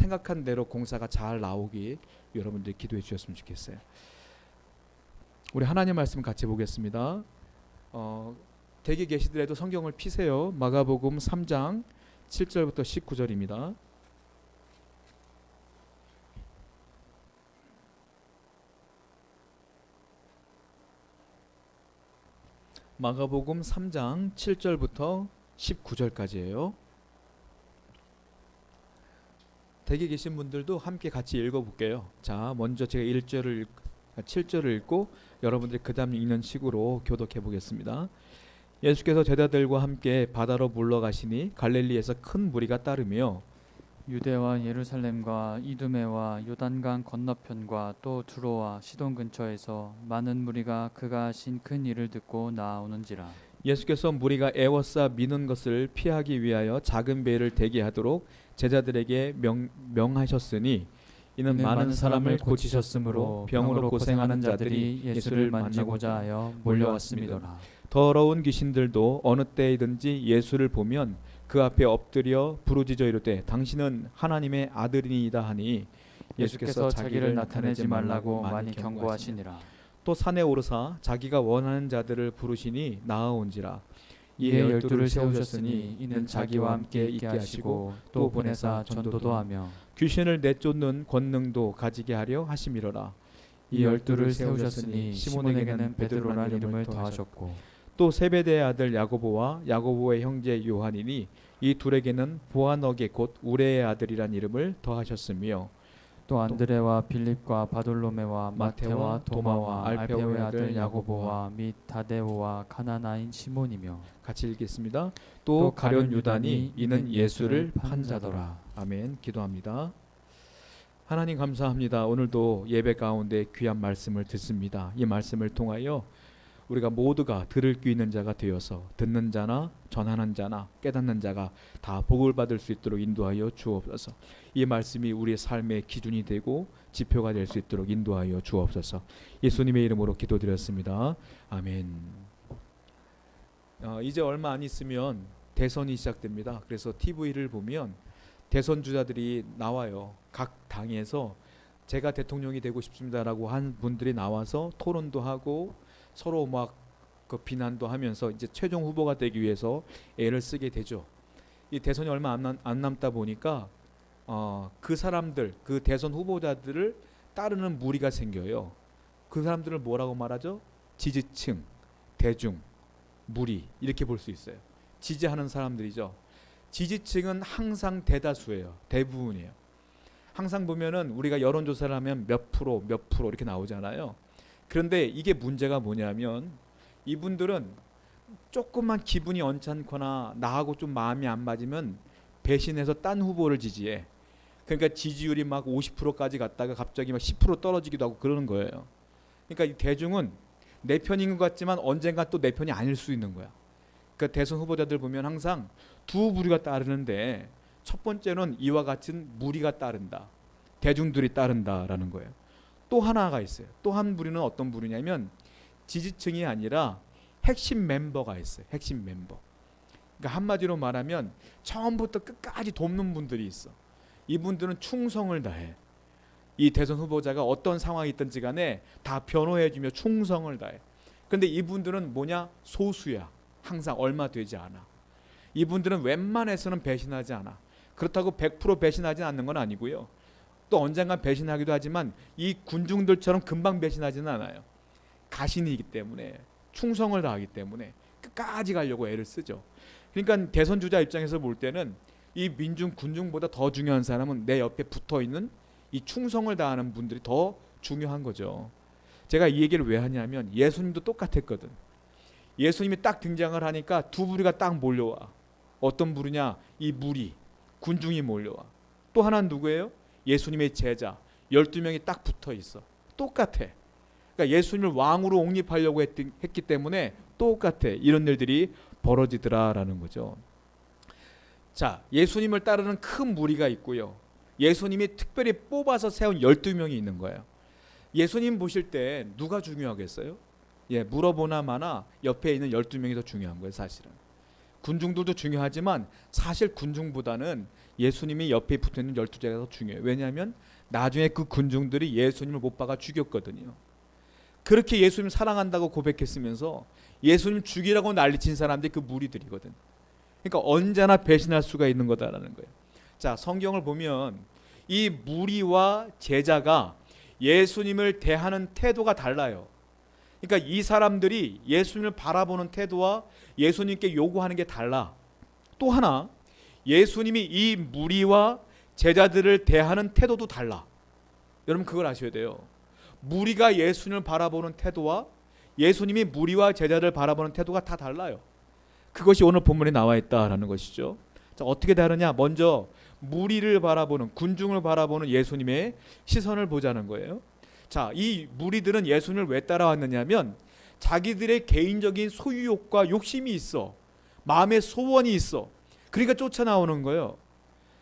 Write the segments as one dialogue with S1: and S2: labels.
S1: 생각한 대로 공사가 잘 나오기 여러분들이 기도해 주셨으면 좋겠어요. 우리 하나님 말씀 같이 보겠습니다. 댁에 계시더라도 성경을 피세요. 마가복음 3장 7절부터 19절입니다. 마가복음 3장 7절부터 19절까지예요. 댁에 계신 분들도 함께 같이 읽어볼게요. 자, 먼저 제가 7절을 읽고 여러분들이 그 다음 읽는 식으로 교독해 보겠습니다. 예수께서 제자들과 함께 바다로 물러가시니 갈릴리에서 큰 무리가 따르며
S2: 유대와 예루살렘과 이두메와 요단강 건너편과 또 두로와 시돈 근처에서 많은 무리가 그가 하신 큰 일을 듣고 나아오는지라.
S1: 예수께서 무리가 애워싸 미는 것을 피하기 위하여 작은 배를 대기하도록 제자들에게 명하셨으니 이는 많은 사람을 고치셨으므로 병으로 고생하는 자들이 예수를 만나고자 하여 몰려왔음이더라. 더러운 귀신들도 어느 때이든지 예수를 보면 그 앞에 엎드려 부르짖어 이르되 당신은 하나님의 아들이니이다 하니
S2: 예수께서 자기를 나타내지 말라고 많이 경고하시니라.
S1: 또 산에 오르사 자기가 원하는 자들을 부르시니 나아온지라.
S2: 이에 12를 세우셨으니 이는 자기와 함께 있게 하시고 또 보내사 전도도 하며
S1: 귀신을 내쫓는 권능도 가지게 하려 하심이로라.
S2: 이 12를 세우셨으니 시몬에게는 베드로란 이름을 더하셨고
S1: 또 세베대의 아들 야고보와 야고보의 형제 요한이니 이 둘에게는 보아너게 곧 우레의 아들이란 이름을 더하셨으며
S2: 또 안드레와 빌립과 바돌로메와 마테와 도마와 알페오의 아들 야고보와 및 다데오와 가나나인 시몬이며
S1: 같이 읽겠습니다. 또 가룟 유다니 이는 예수를 판 자더라. 아멘. 기도합니다. 하나님 감사합니다. 오늘도 예배 가운데 귀한 말씀을 듣습니다. 이 말씀을 통하여 우리가 모두가 들을 귀 있는 자가 되어서 듣는 자나 전하는 자나 깨닫는 자가 다 복을 받을 수 있도록 인도하여 주옵소서. 이 말씀이 우리의 삶의 기준이 되고 지표가 될 수 있도록 인도하여 주옵소서. 예수님의 이름으로 기도드렸습니다. 아멘. 이제 얼마 안 있으면 대선이 시작됩니다. 그래서 TV를 보면 대선 주자들이 나와요. 각 당에서 제가 대통령이 되고 싶습니다라고 한 분들이 나와서 토론도 하고 서로 막 그 비난도 하면서 이제 최종 후보가 되기 위해서 애를 쓰게 되죠. 이 대선이 얼마 안 남다 보니까 그 사람들, 그 대선 후보자들을 따르는 무리가 생겨요. 그 사람들을 뭐라고 말하죠? 지지층, 대중, 무리 이렇게 볼 수 있어요. 지지하는 사람들이죠. 지지층은 항상 대다수예요. 대부분이에요. 항상 보면은 우리가 여론조사를 하면 몇 프로 이렇게 나오잖아요. 그런데 이게 문제가 뭐냐면 이분들은 조금만 기분이 언짢거나 나하고 좀 마음이 안 맞으면 배신해서 딴 후보를 지지해. 그러니까 지지율이 막 50%까지 갔다가 갑자기 막 10% 떨어지기도 하고 그러는 거예요. 그러니까 이 대중은 내 편인 것 같지만 언젠가 또 내 편이 아닐 수 있는 거야. 그러니까 대선 후보자들 보면 항상 두 무리가 따르는데 첫 번째는 이와 같은 무리가 따른다. 대중들이 따른다라는 거예요. 또 하나가 있어요. 또 한 부류는 어떤 부류냐면 지지층이 아니라 핵심 멤버가 있어요. 핵심 멤버. 그러니까 한마디로 말하면 처음부터 끝까지 돕는 분들이 있어. 이분들은 충성을 다해. 이 대선 후보자가 어떤 상황이 있든지 간에 다 변호해주며 충성을 다해. 그런데 이분들은 뭐냐? 소수야. 항상 얼마 되지 않아. 이분들은 웬만해서는 배신하지 않아. 그렇다고 100% 배신하지 않는 건 아니고요. 또 언젠간 배신하기도 하지만 이 군중들처럼 금방 배신하지는 않아요. 가신이기 때문에 충성을 다하기 때문에 끝까지 가려고 애를 쓰죠. 그러니까 대선 주자 입장에서 볼 때는 이 민중 군중보다 더 중요한 사람은 내 옆에 붙어있는 이 충성을 다하는 분들이 더 중요한 거죠. 제가 이 얘기를 왜 하냐면 예수님도 똑같았거든. 예수님이 딱 등장을 하니까 두 부류가 딱 몰려와. 어떤 부류냐? 이 무리, 군중이 몰려와. 또 하나는 누구예요? 예수님의 제자 12명이 딱 붙어 있어. 똑같아. 그러니까 예수님을 왕으로 옹립하려고 했기 때문에 똑같아. 이런 일들이 벌어지더라라는 거죠. 자, 예수님을 따르는 큰 무리가 있고요. 예수님이 특별히 뽑아서 세운 12명이 있는 거예요. 예수님 보실 때 누가 중요하겠어요? 물어보나 마나 옆에 있는 12명이 더 중요한 거예요. 사실은. 군중들도 중요하지만 사실 군중보다는 예수님이 옆에 붙어있는 12제자가 더 중요해요. 왜냐하면 나중에 그 군중들이 예수님을 못 박아 죽였거든요. 그렇게 예수님 사랑한다고 고백했으면서 예수님 죽이라고 난리친 사람들이 그 무리들이거든. 그러니까 언제나 배신할 수가 있는 거다라는 거예요. 자, 성경을 보면 이 무리와 제자가 예수님을 대하는 태도가 달라요. 그러니까 이 사람들이 예수님을 바라보는 태도와 예수님께 요구하는 게 달라. 또 하나, 예수님이 이 무리와 제자들을 대하는 태도도 달라. 여러분 그걸 아셔야 돼요. 무리가 예수님을 바라보는 태도와 예수님이 무리와 제자를 바라보는 태도가 다 달라요. 그것이 오늘 본문에 나와 있다라는 것이죠. 자, 어떻게 다르냐? 먼저 무리를 바라보는, 군중을 바라보는 예수님의 시선을 보자는 거예요. 자, 이 무리들은 예수님을 왜 따라왔느냐면 자기들의 개인적인 소유욕과 욕심이 있어. 마음의 소원이 있어. 그러니까 쫓아나오는 거예요.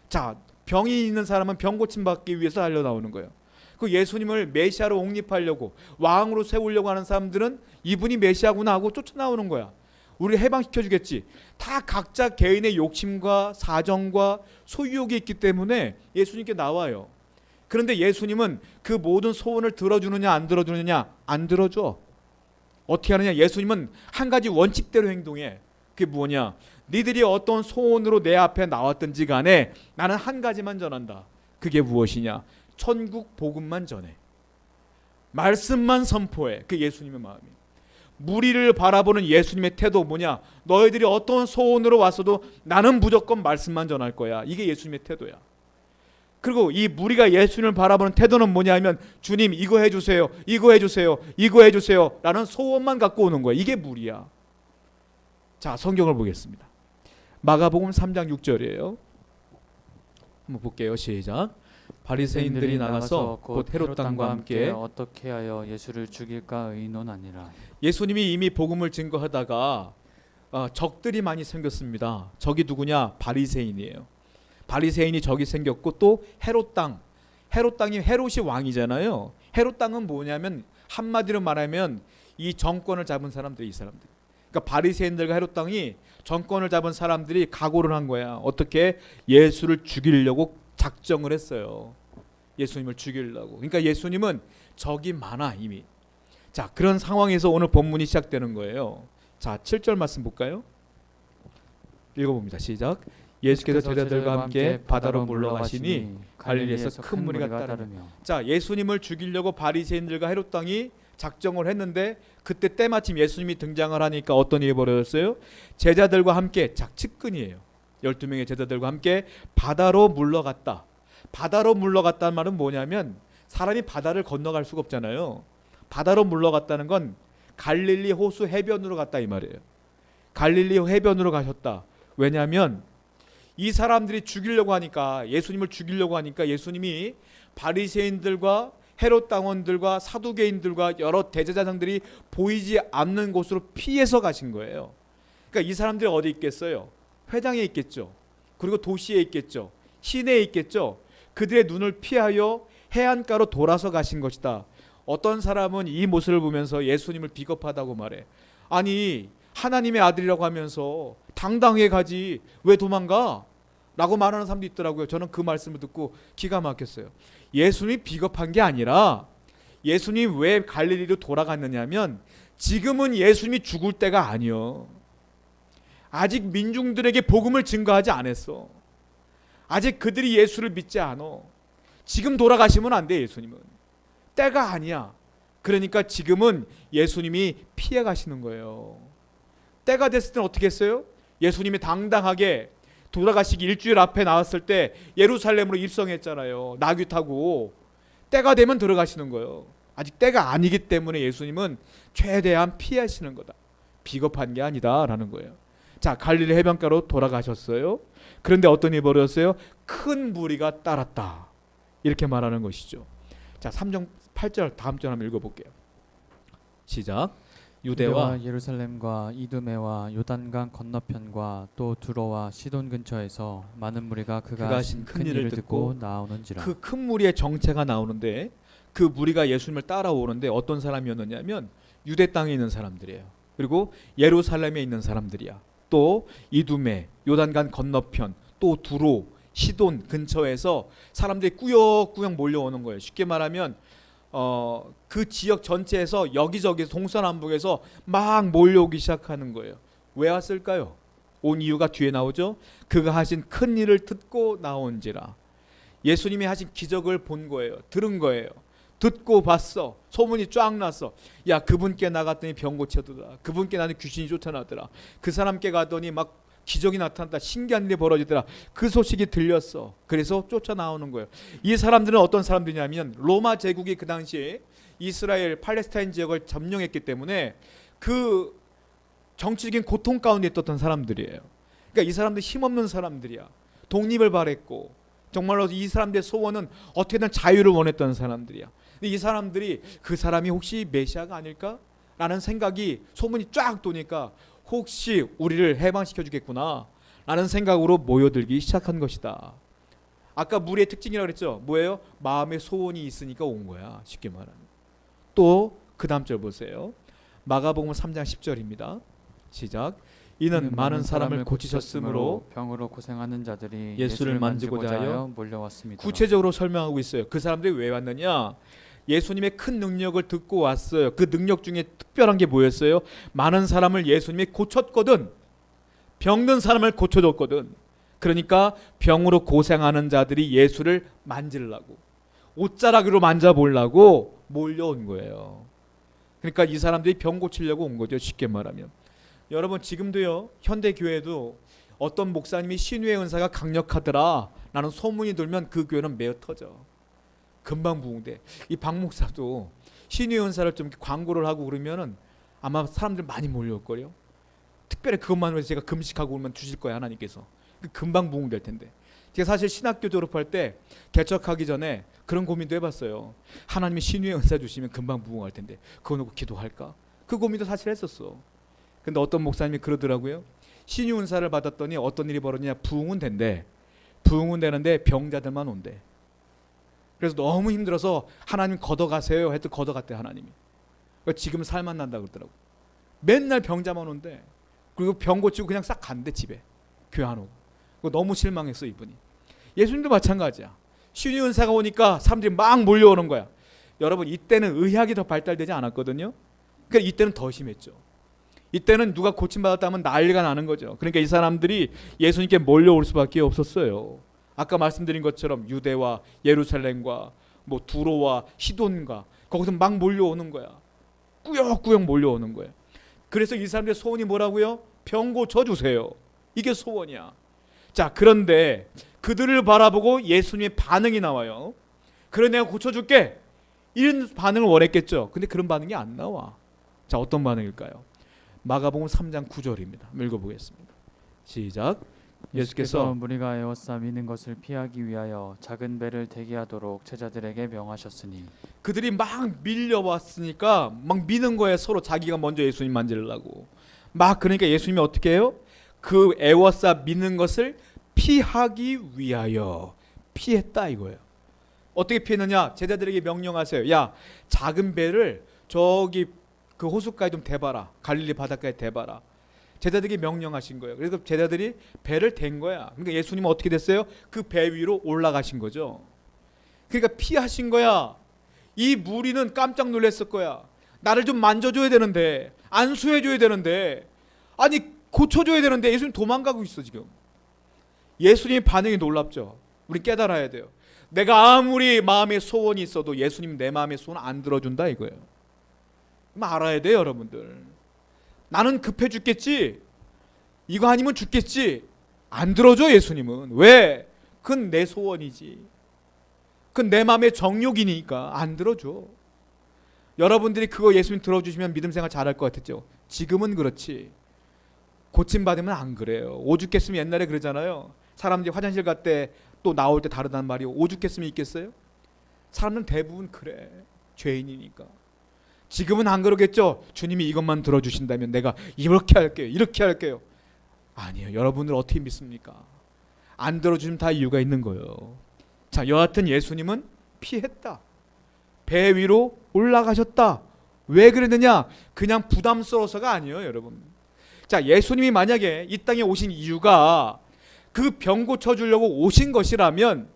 S1: 자, 병이 있는 사람은 병 고침 받기 위해서 달려 나오는 거예요. 그 예수님을 메시아로 옹립하려고 왕으로 세우려고 하는 사람들은 이분이 메시아구나 하고 쫓아나오는 거야. 우리를 해방시켜 주겠지. 다 각자 개인의 욕심과 사정과 소유욕이 있기 때문에 예수님께 나와요. 그런데 예수님은 그 모든 소원을 들어주느냐 안 들어주느냐? 안 들어줘. 어떻게 하느냐? 예수님은 한 가지 원칙대로 행동해. 그게 뭐냐? 니들이 어떤 소원으로 내 앞에 나왔든지 간에 나는 한 가지만 전한다. 그게 무엇이냐? 천국 복음만 전해. 말씀만 선포해. 그 예수님의 마음이. 무리를 바라보는 예수님의 태도 뭐냐? 너희들이 어떤 소원으로 왔어도 나는 무조건 말씀만 전할 거야. 이게 예수님의 태도야. 그리고 이 무리가 예수님을 바라보는 태도는 뭐냐 하면 주님 이거 해주세요. 이거 해주세요. 이거 해주세요. 라는 소원만 갖고 오는 거야. 이게 무리야. 자, 성경을 보겠습니다. 마가복음 3장 6절이에요. 한번 볼게요. 시작. 바리새인들이 나가서 곧 헤롯 땅과 함께
S2: 어떻게 하여 예수를 죽일까 의논하니라.
S1: 예수님이 이미 복음을 증거하다가 적들이 많이 생겼습니다. 적이 누구냐? 바리새인이에요. 바리새인이 적이 생겼고 또 헤롯 땅. 헤롯 땅이 헤롯이 왕이잖아요. 헤롯 땅은 뭐냐면 한마디로 말하면 이 정권을 잡은 사람들이 이 사람들. 그러니까 바리새인들과 헤롯 땅이 정권을 잡은 사람들이 각오를 한 거야. 어떻게? 예수를 죽이려고 작정을 했어요. 예수님을 죽이려고. 그러니까 예수님은 적이 많아 이미. 자, 그런 상황에서 오늘 본문이 시작되는 거예요. 자, 7절 말씀 볼까요? 읽어봅니다. 시작. 예수께서 제자들과 함께 바다로 물러가시니 갈릴리에서 큰 무리가 따르며. 자, 예수님을 죽이려고 바리새인들과 헤롯 땅이 작정을 했는데 그때 때마침 예수님이 등장을 하니까 어떤 일이 벌어졌어요? 제자들과 함께, 자, 측근이에요. 12명의 제자들과 함께 바다로 물러갔다. 바다로 물러갔다는 말은 뭐냐면 사람이 바다를 건너갈 수가 없잖아요. 바다로 물러갔다는 건 갈릴리 호수 해변으로 갔다 이 말이에요. 갈릴리 해변으로 가셨다. 왜냐하면 이 사람들이 죽이려고 하니까, 예수님을 죽이려고 하니까 예수님이 바리새인들과 헤롯 당원들과 사두개인들과 여러 대제사장들이 보이지 않는 곳으로 피해서 가신 거예요. 그러니까 이 사람들이 어디 있겠어요? 회당에 있겠죠. 그리고 도시에 있겠죠. 시내에 있겠죠. 그들의 눈을 피하여 해안가로 돌아서 가신 것이다. 어떤 사람은 이 모습을 보면서 예수님을 비겁하다고 말해. 아니, 하나님의 아들이라고 하면서 당당하게 가지 왜 도망가? 라고 말하는 사람도 있더라고요. 저는 그 말씀을 듣고 기가 막혔어요. 예수님이 비겁한 게 아니라 예수님이 왜 갈릴리로 돌아갔느냐면 지금은 예수님이 죽을 때가 아니요. 아직 민중들에게 복음을 증거하지 않았어. 아직 그들이 예수를 믿지 않아. 지금 돌아가시면 안 돼. 예수님은 때가 아니야. 그러니까 지금은 예수님이 피해 가시는 거예요. 때가 됐을 때는 어떻게 했어요? 예수님이 당당하게 돌아가시기 일주일 앞에 나왔을 때 예루살렘으로 입성했잖아요. 나귀 타고. 때가 되면 들어가시는 거예요. 아직 때가 아니기 때문에 예수님은 최대한 피하시는 거다. 비겁한 게 아니다라는 거예요. 자, 갈릴리 해변가로 돌아가셨어요. 그런데 어떤 일이 벌어졌어요? 큰 무리가 따랐다. 이렇게 말하는 것이죠. 자, 3장 8절 다음 절 한번 읽어볼게요. 시작. 유대와
S2: 예루살렘과 이두메와 요단강 건너편과 또 두로와 시돈 근처에서 많은 무리가 그가 하신 큰 일을 듣고 나오는지라.
S1: 그 큰 무리의 정체가 나오는데 그 무리가 예수님을 따라오는데 어떤 사람이었느냐면 유대 땅에 있는 사람들이에요. 그리고 예루살렘에 있는 사람들이야. 또 이두메, 요단강 건너편, 또 두로 시돈 근처에서 사람들이 꾸역꾸역 몰려오는 거예요. 쉽게 말하면 그 지역 전체에서 여기저기 동서남북에서 막 몰려오기 시작하는 거예요. 왜 왔을까요? 온 이유가 뒤에 나오죠. 그가 하신 큰 일을 듣고 나온지라. 예수님이 하신 기적을 본 거예요. 들은 거예요. 듣고 봤어. 소문이 쫙 났어. 야, 그분께 나갔더니 병 고쳐더라. 그분께 나는 귀신이 쫓아나더라. 그 사람께 가더니 막 기적이 나타났다. 신기한 일이 벌어지더라. 그 소식이 들렸어. 그래서 쫓아나오는 거예요. 이 사람들은 어떤 사람들이냐면 로마 제국이 그 당시에 이스라엘 팔레스타인 지역을 점령했기 때문에 그 정치적인 고통 가운데 있었던 사람들이에요. 그러니까 이 사람들 힘없는 사람들이야. 독립을 바랬고 정말로 이 사람들의 소원은 어떻게든 자유를 원했던 사람들이야. 근데 이 사람들이 그 사람이 혹시 메시아가 아닐까? 라는 생각이 소문이 쫙 도니까 혹시 우리를 해방시켜 주겠구나 라는 생각으로 모여들기 시작한 것이다. 아까 무리의 특징이라고 그랬죠. 뭐예요? 마음의 소원이 있으니까 온 거야. 쉽게 말하면. 또 그 다음 절 보세요. 마가복음 3장 10절입니다. 시작. 이는 많은 사람을 고치셨으므로
S2: 병으로 고생하는 자들이
S1: 예수를 만지고자 하여
S2: 몰려왔습니다.
S1: 구체적으로 설명하고 있어요. 그 사람들이 왜 왔느냐? 예수님의 큰 능력을 듣고 왔어요. 그 능력 중에 특별한 게 뭐였어요? 많은 사람을 예수님이 고쳤거든. 병든 사람을 고쳐줬거든. 그러니까 병으로 고생하는 자들이 예수를 만지려고, 옷자락으로 만져보려고 몰려온 거예요. 그러니까 이 사람들이 병 고치려고 온 거죠. 쉽게 말하면. 여러분 지금도요, 현대 교회도 어떤 목사님이 신유의 은사가 강력하더라 라는 소문이 돌면 그 교회는 매어 터져. 금방 부흥돼. 이 박 목사도 신유의 은사를 좀 광고를 하고 그러면은 아마 사람들 많이 몰려올 거예요. 특별히 그것만으로 제가 금식하고 그러면 주실 거야, 하나님께서. 금방 부흥될 텐데. 제가 사실 신학교 졸업할 때 개척하기 전에 그런 고민도 해봤어요. 하나님이 신유의 은사 주시면 금방 부흥할 텐데 그거 놓고 기도할까? 그 고민도 사실 했었어. 근데 어떤 목사님이 그러더라고요. 신유 은사를 받았더니 어떤 일이 벌어지냐? 부흥은 된대. 부흥은 되는데 병자들만 온대. 그래서 너무 힘들어서 하나님 걷어가세요 했더니 걷어갔대, 하나님이. 지금 살만 난다 그러더라고. 맨날 병자만 온대. 그리고 병 고치고 그냥 싹 간대, 집에. 교회 안 오고. 너무 실망했어, 이분이. 예수님도 마찬가지야. 신유 은사가 오니까 사람들이 막 몰려오는 거야. 여러분 이때는 의학이 더 발달되지 않았거든요. 그러니까 이때는 더 심했죠. 이때는 누가 고침받았다면 난리가 나는 거죠. 그러니까 이 사람들이 예수님께 몰려올 수밖에 없었어요. 아까 말씀드린 것처럼 유대와 예루살렘과 뭐 두로와 시돈과 거기서 막 몰려오는 거야. 꾸역꾸역 몰려오는 거야. 그래서 이 사람들의 소원이 뭐라고요? 병 고쳐주세요. 이게 소원이야. 자, 그런데 그들을 바라보고 예수님의 반응이 나와요. 그래, 내가 고쳐줄게. 이런 반응을 원했겠죠. 근데 그런 반응이 안 나와. 자, 어떤 반응일까요? 마가복음 3장 9절입니다. 읽어보겠습니다. 시작. 예수께서
S2: 무리가 에워싸 미는 것을 피하기 위하여 작은 배를 대기하도록 제자들에게 명하셨으니.
S1: 그들이 막 밀려왔으니까 막 미는 거예요. 서로 자기가 먼저 예수님 만지려고. 막 그러니까 예수님이 어떻게 해요? 그 에워싸 미는 것을 피하기 위하여 피했다 이거예요. 어떻게 피했느냐? 제자들에게 명령하세요. 야, 작은 배를 저기 그 호숫가에 좀 대봐라. 갈릴리 바닷가에 대봐라. 제자들에게 명령하신 거예요. 그래서 제자들이 배를 댄 거야. 그러니까 예수님은 어떻게 됐어요? 그 배 위로 올라가신 거죠. 그러니까 피하신 거야. 이 무리는 깜짝 놀랐을 거야. 나를 좀 만져줘야 되는데, 안수해줘야 되는데, 아니 고쳐줘야 되는데 예수님 도망가고 있어 지금. 예수님의 반응이 놀랍죠. 우리 깨달아야 돼요. 내가 아무리 마음에 소원이 있어도 예수님 내 마음의 소원 안 들어준다 이거예요. 알아야 돼요, 여러분들. 나는 급해 죽겠지, 이거 아니면 죽겠지, 안 들어줘 예수님은. 왜? 그건 내 소원이지, 그건 내 마음의 정욕이니까 안 들어줘. 여러분들이 그거 예수님 들어주시면 믿음 생활 잘할 것 같았죠. 지금은 그렇지, 고침받으면 안 그래요. 오죽했으면 옛날에 그러잖아요. 사람들이 화장실 갈 때 또 나올 때 다르다는 말이 오죽했으면 있겠어요? 사람들은 대부분 그래, 죄인이니까. 지금은 안 그러겠죠. 주님이 이것만 들어주신다면 내가 이렇게 할게요, 이렇게 할게요. 아니에요. 여러분들 어떻게 믿습니까? 안 들어주시면 다 이유가 있는 거예요. 자, 여하튼 예수님은 피했다. 배 위로 올라가셨다. 왜 그랬느냐? 그냥 부담스러워서가 아니에요, 여러분. 자, 예수님이 만약에 이 땅에 오신 이유가 그 병 고쳐주려고 오신 것이라면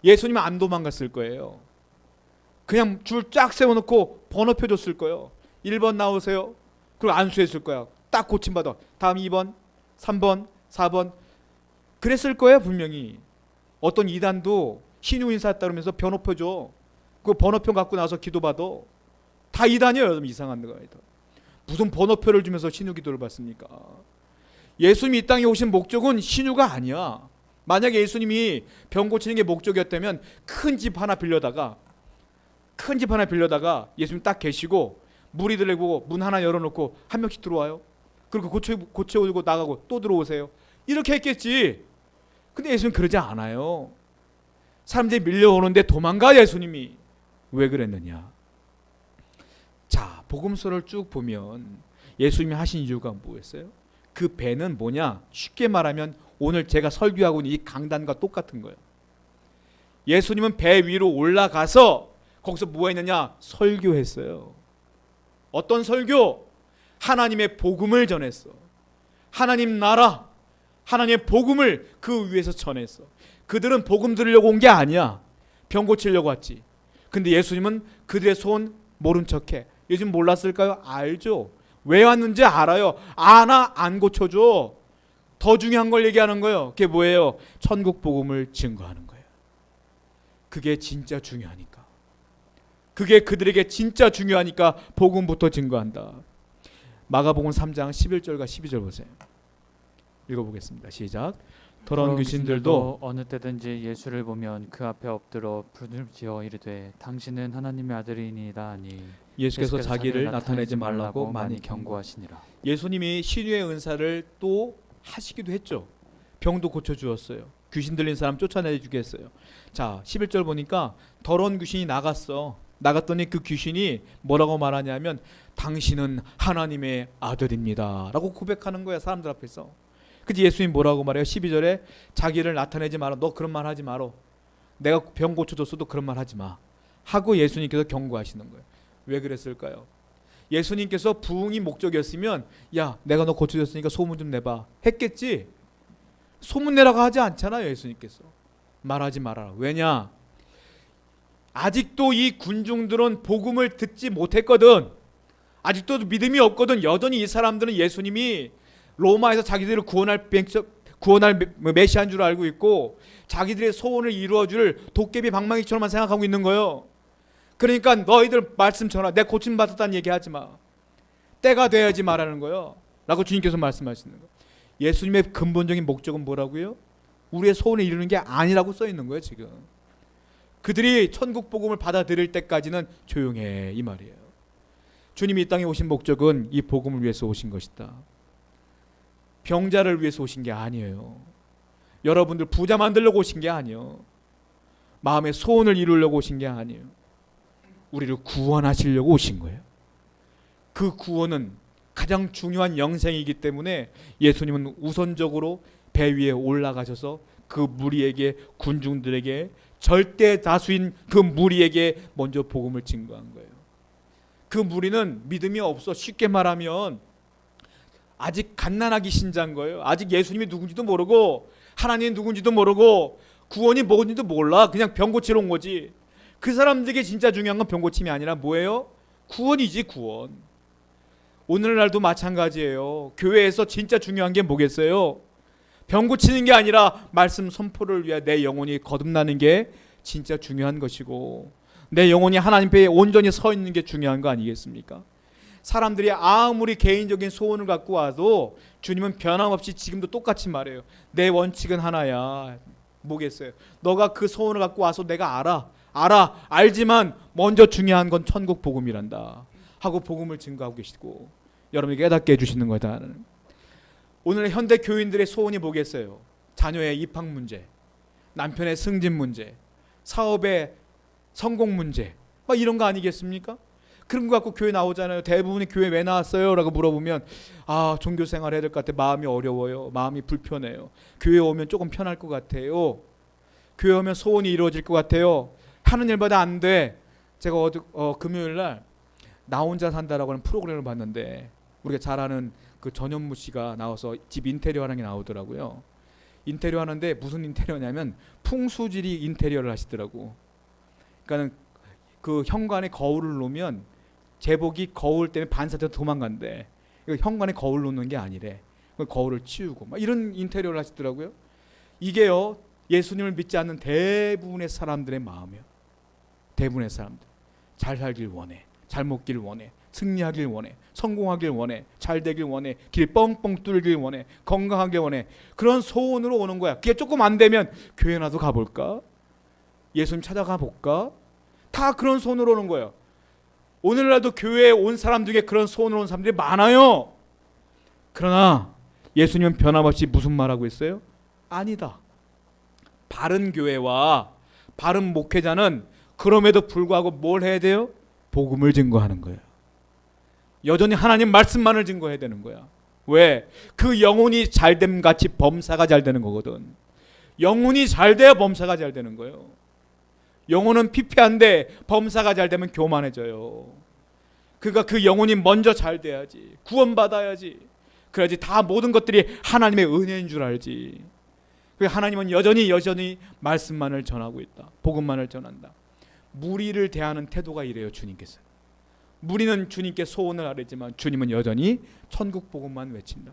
S1: 예수님은 안 도망갔을 거예요. 그냥 줄 쫙 세워놓고 번호표 줬을 거예요. 1번 나오세요. 그리고 안수했을 거야. 딱 고침받아. 다음 2번, 3번, 4번. 그랬을 거예요 분명히. 어떤 이단도 신유 인사 따르면서 번호표 줘. 그 번호표 갖고 나서 기도받아. 다 이단이에요. 여러분 이상한 거예요. 무슨 번호표를 주면서 신유 기도를 받습니까? 예수님이 이 땅에 오신 목적은 신유가 아니야. 만약에 예수님이 병 고치는 게 목적이었다면 큰 집 하나 빌려다가 예수님 딱 계시고 무리들을 보고 문 하나 열어놓고 한 명씩 들어와요. 그리고 고쳐오고 나가고 또 들어오세요. 이렇게 했겠지. 근데 예수님 그러지 않아요. 사람들이 밀려오는데 도망가 예수님이. 왜 그랬느냐. 자, 복음서를 쭉 보면 예수님이 하신 이유가 뭐였어요? 그 배는 뭐냐? 쉽게 말하면 오늘 제가 설교하고 있는 이 강단과 똑같은 거예요. 예수님은 배 위로 올라가서 거기서 뭐 했느냐? 설교했어요. 어떤 설교? 하나님의 복음을 전했어. 하나님 나라, 하나님의 복음을 그 위에서 전했어. 그들은 복음 들으려고 온 게 아니야. 병 고치려고 왔지. 근데 예수님은 그들의 소원 모른 척해. 예수님 몰랐을까요? 알죠. 왜 왔는지 알아요. 아나 안 고쳐줘. 더 중요한 걸 얘기하는 거예요. 그게 뭐예요? 천국 복음을 증거하는 거예요. 그게 진짜 중요하니까. 그게 그들에게 진짜 중요하니까 복음부터 증거한다. 마가복음 3장 11절과 12절 보세요. 읽어보겠습니다. 시작. 더러운 귀신들도
S2: 어느 때든지 예수를 보면 그 앞에 엎드려 부르짖어 이르되 당신은 하나님의 아들이니이다 하니
S1: 예수께서 자기를 나타내지 말라고 많이
S2: 경고하시니라.
S1: 예수님이 신유의 은사를 또 하시기도 했죠. 병도 고쳐주었어요. 귀신 들린 사람 쫓아내주게 했어요. 자, 11절 보니까 더러운 귀신이 나갔더니 그 귀신이 뭐라고 말하냐면 당신은 하나님의 아들입니다 라고 고백하는 거야. 사람들 앞에서. 그치 예수님 뭐라고 말해요? 12절에 자기를 나타내지 마라. 너 그런 말 하지 마라. 내가 병 고쳐줬어도 그런 말 하지 마 하고 예수님께서 경고하시는 거예요. 왜 그랬을까요? 예수님께서 부흥이 목적이었으면 야 내가 너 고쳐줬으니까 소문 좀 내봐 했겠지. 소문 내라고 하지 않잖아요. 예수님께서 말하지 말아라. 왜냐? 아직도 이 군중들은 복음을 듣지 못했거든. 아직도 믿음이 없거든. 여전히 이 사람들은 예수님이 로마에서 자기들을 구원할 메시아인 줄 알고 있고 자기들의 소원을 이루어줄 도깨비 방망이처럼만 생각하고 있는 거예요. 그러니까 너희들 말씀 전하. 내 고침 받았다는 얘기하지 마. 때가 돼야지 말하는 거예요 라고 주님께서 말씀하시는 거예요. 예수님의 근본적인 목적은 뭐라고요? 우리의 소원을 이루는 게 아니라고 써 있는 거예요. 지금 그들이 천국 복음을 받아들일 때까지는 조용해 이 말이에요. 주님이 이 땅에 오신 목적은 이 복음을 위해서 오신 것이다. 병자를 위해서 오신 게 아니에요. 여러분들 부자 만들려고 오신 게 아니에요. 마음의 소원을 이루려고 오신 게 아니에요. 우리를 구원하시려고 오신 거예요. 그 구원은 가장 중요한 영생이기 때문에 예수님은 우선적으로 배 위에 올라가셔서 그 무리에게 군중들에게 절대 다수인 그 무리에게 먼저 복음을 증거한 거예요. 그 무리는 믿음이 없어. 쉽게 말하면 아직 갓난아기 신자인 거예요. 아직 예수님이 누군지도 모르고 하나님이 누군지도 모르고 구원이 뭔지도 몰라. 그냥 병 고치러 온 거지. 그 사람들에게 진짜 중요한 건 병 고침이 아니라 뭐예요? 구원이지 구원. 오늘날도 마찬가지예요. 교회에서 진짜 중요한 게 뭐겠어요? 병 고치는 게 아니라 말씀 선포를 위해 내 영혼이 거듭나는 게 진짜 중요한 것이고 내 영혼이 하나님 배에 온전히 서 있는 게 중요한 거 아니겠습니까? 사람들이 아무리 개인적인 소원을 갖고 와도 주님은 변함없이 지금도 똑같이 말해요. 내 원칙은 하나야. 뭐겠어요? 너가 그 소원을 갖고 와서 내가 알지만 먼저 중요한 건 천국 복음이란다 하고 복음을 증거하고 계시고 여러분이 깨닫게 해주시는 거다. 오늘 현대 교인들의 소원이 뭐겠어요? 자녀의 입학 문제, 남편의 승진 문제, 사업의 성공 문제 막 이런 거 아니겠습니까? 그런 거 갖고 교회 나오잖아요. 대부분이 교회 왜 나왔어요? 라고 물어보면 종교 생활 해야 될 것 같아. 마음이 어려워요. 마음이 불편해요. 교회 오면 조금 편할 것 같아요. 교회 오면 소원이 이루어질 것 같아요. 하는 일마다 안 돼. 제가 금요일 날 나 혼자 산다라고 하는 프로그램을 봤는데 우리가 잘 아는 그 전현무 씨가 나와서 집 인테리어 하는 게 나오더라고요. 인테리어 하는데 무슨 인테리어냐면 풍수지리 인테리어를 하시더라고. 그러니까는 그 현관에 거울을 놓으면 제복이 거울 때문에 반사돼서 도망간대. 이거 현관에 거울 놓는 게 아니래. 그 거울을 치우고 막 이런 인테리어를 하시더라고요. 이게요 예수님을 믿지 않는 대부분의 사람들의 마음이에요. 대부분의 사람들 잘 살길 원해, 잘 먹길 원해, 승리하길 원해, 성공하길 원해, 잘 되길 원해, 길 뻥뻥 뚫길 원해, 건강하길 원해. 그런 소원으로 오는 거야. 그게 조금 안 되면 교회나도 가볼까? 예수님 찾아가 볼까? 다 그런 소원으로 오는 거예요. 오늘날도 교회에 온 사람 중에 그런 소원으로 온 사람들이 많아요. 그러나 예수님은 변함없이 무슨 말하고 있어요? 아니다. 바른 교회와 바른 목회자는 그럼에도 불구하고 뭘 해야 돼요? 복음을 증거하는 거예요. 여전히 하나님 말씀만을 증거해야 되는 거야. 왜? 그 영혼이 잘됨 같이 범사가 잘 되는 거거든. 영혼이 잘 돼야 범사가 잘 되는 거예요. 영혼은 피폐한데 범사가 잘 되면 교만해져요. 그러니까 그 영혼이 먼저 잘 돼야지. 구원받아야지. 그래야지 다 모든 것들이 하나님의 은혜인 줄 알지. 하나님은 여전히 말씀만을 전하고 있다. 복음만을 전한다. 무리를 대하는 태도가 이래요. 주님께서. 무리는 주님께 소원을 하려지만 주님은 여전히 천국 복음만 외친다.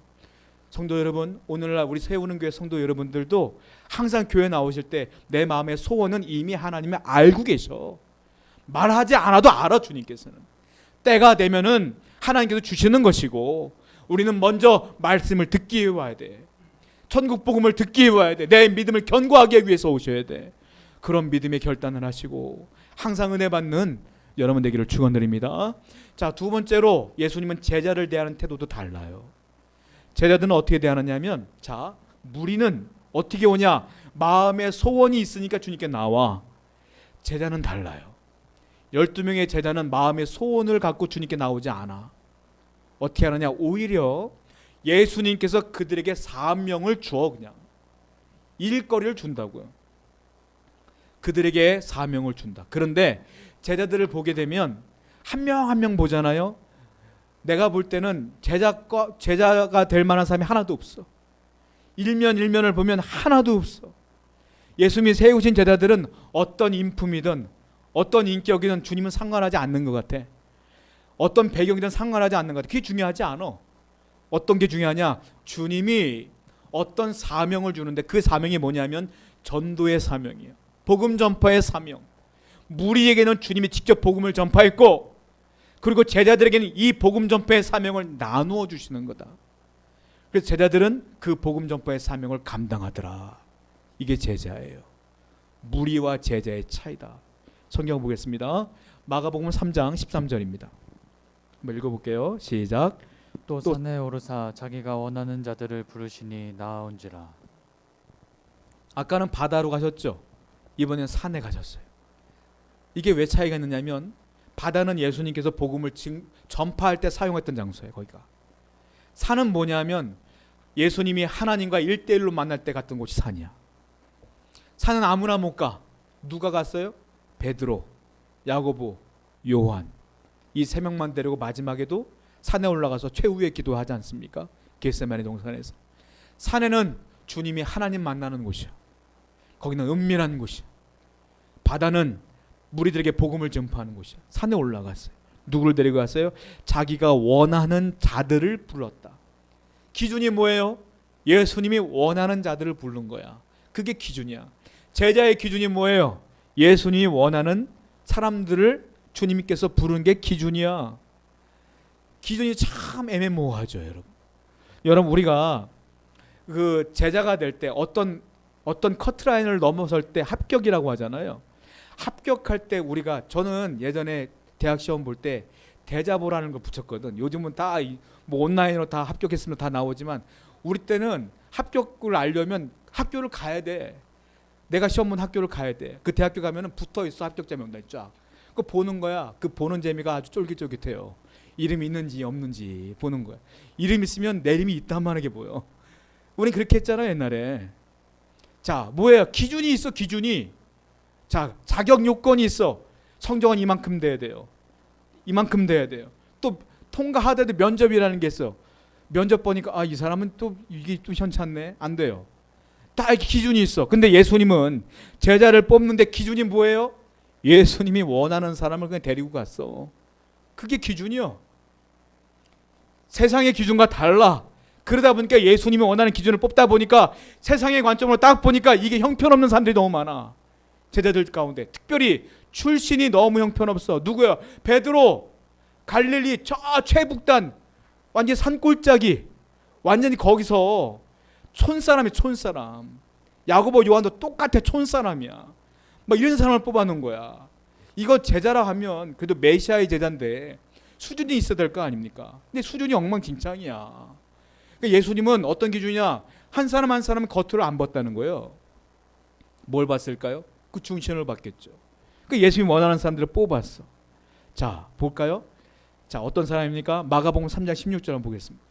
S1: 성도 여러분, 오늘날 우리 세우는 교회 성도 여러분들도 항상 교회 나오실 때 내 마음의 소원은 이미 하나님이 알고 계셔. 말하지 않아도 알아. 주님께서는 때가 되면은 하나님께서 주시는 것이고 우리는 먼저 말씀을 듣기 위해 와야 돼. 천국 복음을 듣기 위해 와야 돼. 내 믿음을 견고하게 위해서 오셔야 돼. 그런 믿음의 결단을 하시고 항상 은혜 받는 여러분 되기를 축원드립니다. 자, 두 번째로 예수님은 제자를 대하는 태도도 달라요. 제자들은 어떻게 대하느냐면, 자, 무리는 어떻게 오냐? 마음에 소원이 있으니까 주님께 나와. 제자는 달라요. 12명의 제자는 마음의 소원을 갖고 주님께 나오지 않아. 어떻게 하느냐? 오히려 예수님께서 그들에게 사명을 주어 그냥 일거리를 준다고요. 그들에게 사명을 준다. 그런데 제자들을 보게 되면 한 명 한 명 보잖아요. 내가 볼 때는 제자가 될 만한 사람이 하나도 없어. 일면을 보면 하나도 없어. 예수님이 세우신 제자들은 어떤 인품이든 어떤 인격이든 주님은 상관하지 않는 것 같아. 어떤 배경이든 상관하지 않는 것 같아. 그게 중요하지 않아. 어떤 게 중요하냐? 주님이 어떤 사명을 주는데 그 사명이 뭐냐면 전도의 사명이에요. 복음 전파의 사명. 무리에게는 주님이 직접 복음을 전파했고 그리고 제자들에게는 이 복음 전파의 사명을 나누어 주시는 거다. 그래서 제자들은 그 복음 전파의 사명을 감당하더라. 이게 제자예요. 무리와 제자의 차이다. 성경 보겠습니다. 마가복음 3장 13절입니다. 한번 읽어볼게요. 시작.
S2: 또 산에 오르사 자기가 원하는 자들을 부르시니 나아온지라.
S1: 아까는 바다로 가셨죠. 이번엔 산에 가셨어요. 이게 왜 차이가 있느냐면 바다는 예수님께서 복음을 전파할 때 사용했던 장소예요. 거기가. 산은 뭐냐면 예수님이 하나님과 1대1로 만날 때 갔던 곳이 산이야. 산은 아무나 못 가. 누가 갔어요? 베드로, 야고보, 요한. 이 세 명만 데리고 마지막에도 산에 올라가서 최후의 기도하지 않습니까? 겟세마네 동산에서. 산에는 주님이 하나님 만나는 곳이야. 거기는 은밀한 곳이야. 바다는 무리들에게 복음을 전파하는 곳이야. 산에 올라갔어요. 누구를 데리고 갔어요? 자기가 원하는 자들을 불렀다. 기준이 뭐예요? 예수님이 원하는 자들을 부른 거야. 그게 기준이야. 제자의 기준이 뭐예요? 예수님이 원하는 사람들을 주님께서 부른 게 기준이야. 기준이 참 애매모호하죠, 여러분. 여러분 우리가 그 제자가 될 때 어떤 커트라인을 넘어설 때 합격이라고 하잖아요. 합격할 때 저는 예전에 대학 시험 볼 때 대자보라는 걸 붙였거든. 요즘은 다 뭐 온라인으로 다 합격했으면 다 나오지만 우리 때는 합격을 알려면 학교를 가야 돼. 내가 시험 본 학교를 가야 돼. 그 대학교 가면은 붙어 있어 합격자 명단이 쫙. 그거 보는 거야. 그 보는 재미가 아주 쫄깃쫄깃해요. 이름이 있는지 없는지 보는 거야. 이름 있으면 내 이름이 있다만하게 보여. 우린 그렇게 했잖아요 옛날에. 자, 뭐예요? 기준이 있어. 기준이. 자, 자격 요건이 있어. 성적은 이만큼 돼야 돼요. 이만큼 돼야 돼요. 또 통과하더라도 면접이라는 게 있어. 면접 보니까 이 사람은 또 이게 또 현찮네. 안 돼요. 다 이렇게 기준이 있어. 근데 예수님은 제자를 뽑는데 기준이 뭐예요? 예수님이 원하는 사람을 그냥 데리고 갔어. 그게 기준이요. 세상의 기준과 달라. 그러다 보니까 예수님이 원하는 기준을 뽑다 보니까 세상의 관점으로 딱 보니까 이게 형편없는 사람들이 너무 많아. 제자들 가운데 특별히 출신이 너무 형편없어. 누구야? 베드로. 갈릴리 저 최북단 완전 산골짜기. 완전히 거기서 촌사람이 촌사람. 야고보 요한도 똑같아 촌사람이야. 막 이런 사람을 뽑아놓은 거야. 이거 제자라 하면 그래도 메시아의 제자인데 수준이 있어야 될 거 아닙니까? 근데 수준이 엉망진창이야. 그러니까 예수님은 어떤 기준이냐? 한 사람 한 사람은 겉으로 안 봤다는 거예요. 뭘 봤을까요? 그 중심을 봤겠죠. 그러니까 예수님이 원하는 사람들을 뽑았어. 자, 볼까요? 자, 어떤 사람입니까? 마가복음 3장 16절 한번 보겠습니다.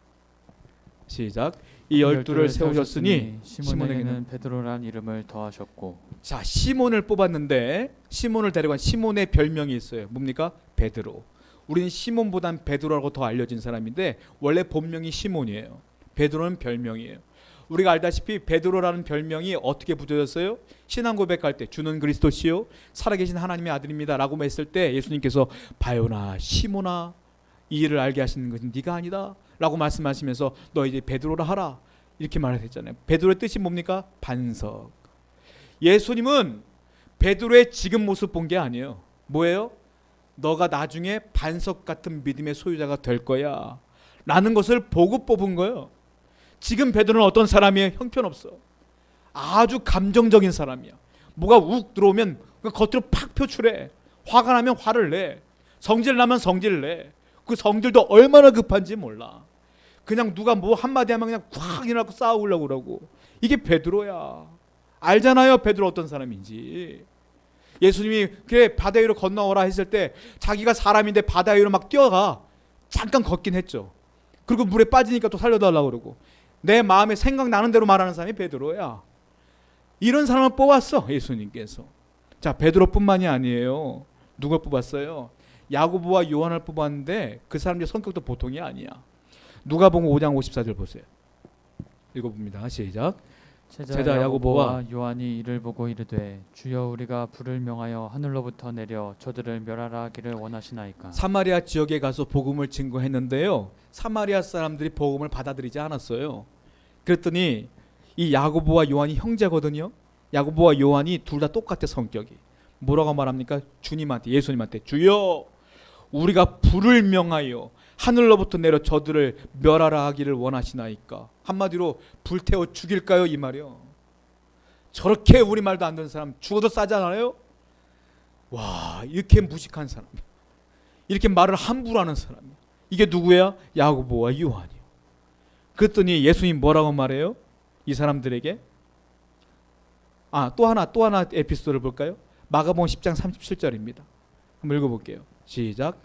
S1: 시작. 이 열두를 세우셨으니
S2: 시몬에게는 베드로란 이름을 더하셨고.
S1: 자, 시몬을 뽑았는데 시몬을 데려간 시몬의 별명이 있어요. 뭡니까? 베드로. 우리는 시몬보단 베드로라고 더 알려진 사람인데 원래 본명이 시몬이에요. 베드로는 별명이에요. 우리가 알다시피 베드로라는 별명이 어떻게 붙여졌어요? 신앙 고백할 때 주는 그리스도시요 살아계신 하나님의 아들입니다 라고 했을 때 예수님께서 바요나 시몬아 이 일을 알게 하시는 것은 네가 아니다 라고 말씀하시면서 너 이제 베드로라 하라 이렇게 말했잖아요. 베드로의 뜻이 뭡니까? 반석. 예수님은 베드로의 지금 모습 본 게 아니에요. 뭐예요? 너가 나중에 반석 같은 믿음의 소유자가 될 거야 라는 것을 보고 뽑은 거예요. 지금 베드로는 어떤 사람이에요? 형편없어. 아주 감정적인 사람이야. 뭐가 욱 들어오면 겉으로 팍 표출해. 화가 나면 화를 내. 성질 나면 성질을 내. 그 성질도 얼마나 급한지 몰라. 그냥 누가 뭐 한마디 하면 그냥 콱 일어나고 싸우려고 그러고. 이게 베드로야. 알잖아요 베드로 어떤 사람인지. 예수님이 그래 바다 위로 건너오라 했을 때 자기가 사람인데 바다 위로 막 뛰어가. 잠깐 걷긴 했죠. 그리고 물에 빠지니까 또 살려달라고 그러고. 내 마음에 생각나는 대로 말하는 사람이 베드로야. 이런 사람을 뽑았어 예수님께서. 자, 베드로뿐만이 아니에요. 누굴 뽑았어요? 야고보와 요한을 뽑았는데 그 사람들 성격도 보통이 아니야. 누가복음 5장 54절 보세요. 읽어봅니다. 시작.
S2: 제자 야고보와 요한이 이를 보고 이르되 주여 우리가 불을 명하여 하늘로부터 내려 저들을 멸하라 하기를 원하시나이까.
S1: 사마리아 지역에 가서 복음을 증거했는데요. 사마리아 사람들이 복음을 받아들이지 않았어요. 그랬더니 이 야고보와 요한이 형제거든요. 야고보와 요한이 둘 다 똑같아 성격이. 뭐라고 말합니까? 주님한테 예수님한테 주여 우리가 불을 명하여 하늘로부터 내려 저들을 멸하라 하기를 원하시나이까. 한마디로 불태워 죽일까요? 이 말이요. 저렇게 우리 말도 안 듣는 사람 죽어도 싸잖아요. 와 이렇게 무식한 사람 이렇게 말을 함부로 하는 사람 이게 누구야? 야고보와 요한이요. 그랬더니 예수님 뭐라고 말해요? 이 사람들에게 또 하나 에피소드를 볼까요? 마가복음 10장 37절입니다. 한번 읽어볼게요. 시작.